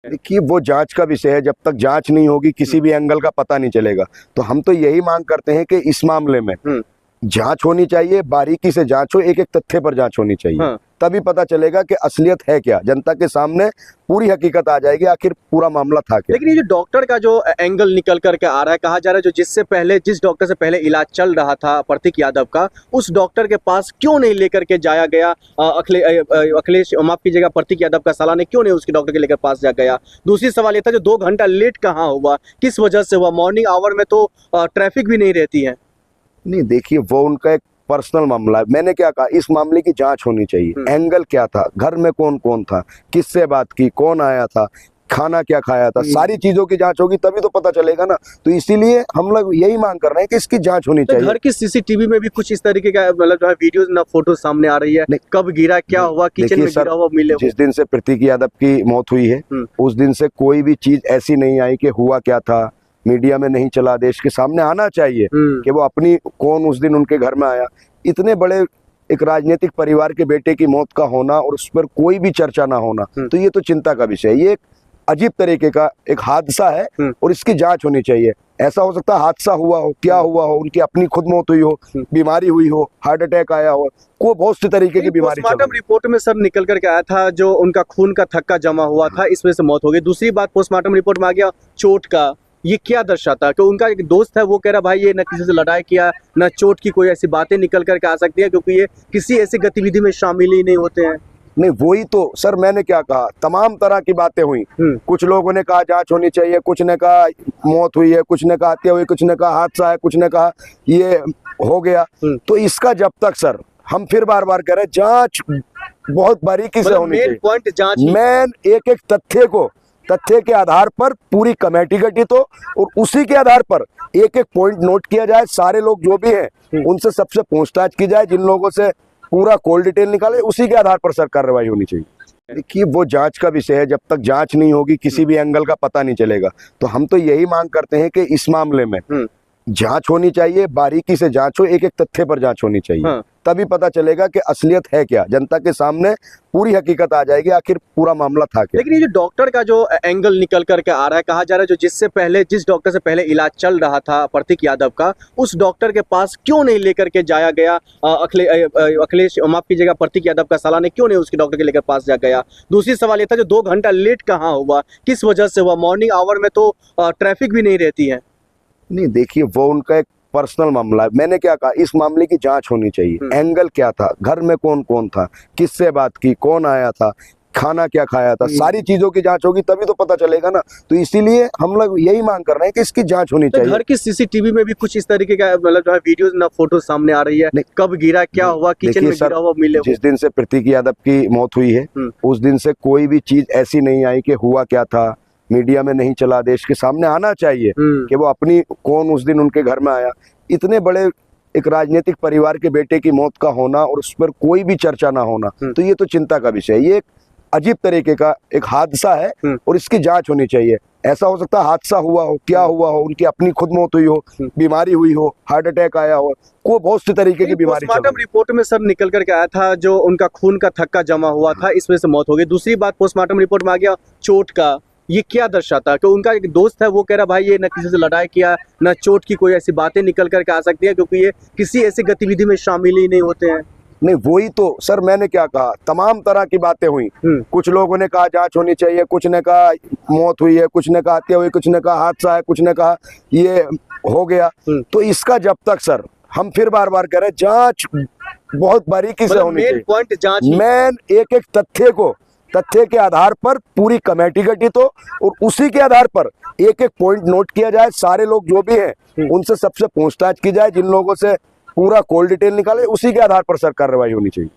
देखिए वो जांच का विषय है, जब तक जांच नहीं होगी किसी भी एंगल का पता नहीं चलेगा। तो हम तो यही मांग करते हैं कि इस मामले में जांच होनी चाहिए, बारीकी से जांच हो, एक एक तथ्य पर जांच होनी चाहिए। हाँ। तभी पता चलेगा कि असलियत है क्या, जनता के सामने पूरी हकीकत आ जाएगी, आखिर पूरा मामला था क्या। लेकिन ये जो डॉक्टर का जो एंगल निकल करके आ रहा है, कहा जा रहा है जिस डॉक्टर से पहले इलाज चल रहा था प्रतीक यादव का, उस डॉक्टर के पास क्यों नहीं लेकर के जाया गया अखिलेश, माफ कीजिएगा, प्रतीक यादव का साला ने क्यों नहीं उसके डॉक्टर के लेकर पास जा गया। दूसरी सवाल ये था जो 2 घंटा लेट कहाँ हुआ, किस वजह से हुआ। मॉर्निंग आवर में तो ट्रैफिक भी नहीं रहती है। नहीं देखिए वो उनका एक पर्सनल मामला है। मैंने क्या कहा, इस मामले की जांच होनी चाहिए। एंगल क्या था, घर में कौन कौन था, किससे बात की, कौन आया था, खाना क्या खाया था, सारी चीजों की जांच होगी तभी तो पता चलेगा ना। तो इसीलिए हम लोग यही मांग कर रहे हैं कि इसकी जांच होनी चाहिए। घर की सीसीटीवी में भी कुछ इस तरीके का मतलब जो है वीडियोस ना फोटो सामने आ रही है, कब गिरा, क्या हुआ, किचन में गिरा हुआ मिले। जिस दिन से प्रतीक यादव की मौत हुई है उस दिन से कोई भी चीज ऐसी नहीं आई कि हुआ क्या था, मीडिया में नहीं चला, देश के सामने आना चाहिए कि वो अपनी कौन उस दिन उनके घर में आया। इतने बड़े एक राजनीतिक परिवार के बेटे की मौत का होना और उस पर कोई भी चर्चा ना होना, तो ये तो चिंता का विषय है। ये एक अजीब तरीके का एक हादसा है और इसकी जांच होनी चाहिए। ऐसा हो सकता है हादसा हुआ हो, क्या हुआ हो, उनकी अपनी खुद मौत हुई हो, बीमारी हुई हो, हार्ट अटैक आया हो, कोई बहुत सी तरीके की बीमारी। पोस्टमार्टम रिपोर्ट में सर निकल करके आया था जो उनका खून का थक्का जमा हुआ था, इस वजह से मौत हो गई। दूसरी बात, पोस्टमार्टम रिपोर्ट में आ गया चोट का। ये क्या दर्शाता है कि उनका एक दोस्त है, वो कह रहा भाई ये न किसी से लड़ाई किया, न चोट की कोई ऐसी बातें निकल करके आ सकती है, क्योंकि ये किसी ऐसी गतिविधि में शामिल ही नहीं होते हैं। नहीं वही तो सर मैंने क्या कहा, तमाम तरह की बातें हुई। कुछ लोगों ने कहा जांच होनी चाहिए, कुछ ने कहा मौत हुई है, कुछ ने कहा हत्या हुई, कुछ ने कहा हादसा है, कुछ ने कहा ये हो गया। तो इसका जब तक सर हम फिर बार बार कह रहे हैं जांच बहुत बारीकी से होनी चाहिए। पॉइंट जांच, मेन एक एक तथ्य के आधार पर पूरी कमेटी गठित हो और उसी के आधार पर एक एक पॉइंट नोट किया जाए। सारे लोग जो भी हैं उनसे सबसे पूछताछ की जाए, जिन लोगों से पूरा कॉल डिटेल निकाले, उसी के आधार पर सर कार्रवाई होनी चाहिए। देखिए वो जांच का विषय है, जब तक जांच नहीं होगी किसी भी एंगल का पता नहीं चलेगा। तो हम तो यही मांग करते हैं कि इस मामले में जांच होनी चाहिए, बारीकी से जांच हो, एक एक तथ्य पर जांच होनी चाहिए। तभी पता चलेगा कि असलियत है क्या, जनता के सामने पूरी हकीकत आ जाएगी, आखिर पूरा मामला था क्या। लेकिन ये जो डॉक्टर का जो एंगल निकल करके आ रहा है, कहा जा रहा है जिस डॉक्टर से पहले इलाज चल रहा था प्रतीक यादव का, उस डॉक्टर के पास क्यों नहीं लेकर के जाया गया अखिलेश, माफ कीजिएगा, प्रतीक यादव का साला ने क्यों नहीं उसके डॉक्टर के लेकर पास जा गया। दूसरी सवाल ये था जो 2 घंटा लेट कहाँ हुआ, किस वजह से हुआ। मॉर्निंग आवर में तो ट्रैफिक भी नहीं रहती है। नहीं देखिए वो उनका एक पर्सनल मामला है। मैंने क्या कहा, इस मामले की जांच होनी चाहिए। एंगल क्या था, घर में कौन कौन था, किससे बात की, कौन आया था, खाना क्या खाया था, सारी चीजों की जांच होगी तभी तो पता चलेगा ना। तो इसीलिए हम लोग यही मांग कर रहे हैं कि इसकी जांच होनी चाहिए। घर की सीसीटीवी में भी कुछ इस तरीके का मतलब जो है वीडियोस ना फोटो सामने आ रही है, कब गिरा, क्या हुआ, किचन में गिरा हुआ मिले। जिस दिन से प्रतीक यादव की मौत हुई है उस दिन से कोई भी चीज ऐसी नहीं आई कि हुआ क्या था, मीडिया में नहीं चला, देश के सामने आना चाहिए कि वो अपनी कौन उस दिन उनके घर में आया। इतने बड़े एक राजनीतिक परिवार के बेटे की मौत का होना और उस पर कोई भी चर्चा ना होना, तो ये तो चिंता का विषय है। ये एक अजीब तरीके का एक हादसा है और इसकी जांच होनी चाहिए। ऐसा हो सकता है हादसा हुआ हो, क्या हुआ हो, उनकी अपनी खुद मौत हुई हो, बीमारी हुई हो, हार्ट अटैक आया हो, कोई बहुत सी तरीके की बीमारी। पोस्टमार्टम रिपोर्ट में सर निकल करके आया था जो उनका खून का थक्का जमा हुआ था, इस वजह से मौत हो गई। दूसरी बात, पोस्टमार्टम रिपोर्ट में आ गया चोट का। ये क्या दर्शाता है कि उनका एक दोस्त है, वो कह रहा भाई ये न किसी से लड़ाई किया, न चोट की कोई ऐसी बातें निकल करके आ सकती है, क्योंकि ये किसी ऐसी गतिविधि में शामिल ही नहीं होते हैं। नहीं वही तो सर मैंने क्या कहा, तमाम तरह की बातें हुई। कुछ लोगों ने कहा जांच होनी चाहिए, कुछ ने कहा मौत हुई है, कुछ ने कहा हत्या हुई, कुछ ने कहा हादसा है, कुछ ने कहा ये हो गया। तो इसका जब तक सर हम फिर बार बार कह रहे हैं जांच बहुत बारीकी से होनी चाहिए। पॉइंट जांच, मेन एक एक तथ्य के आधार पर पूरी कमेटी गठित हो और उसी के आधार पर एक एक पॉइंट नोट किया जाए। सारे लोग जो भी हैं उनसे सबसे पूछताछ की जाए, जिन लोगों से पूरा कॉल डिटेल निकाले, उसी के आधार पर सर कार्रवाई होनी चाहिए।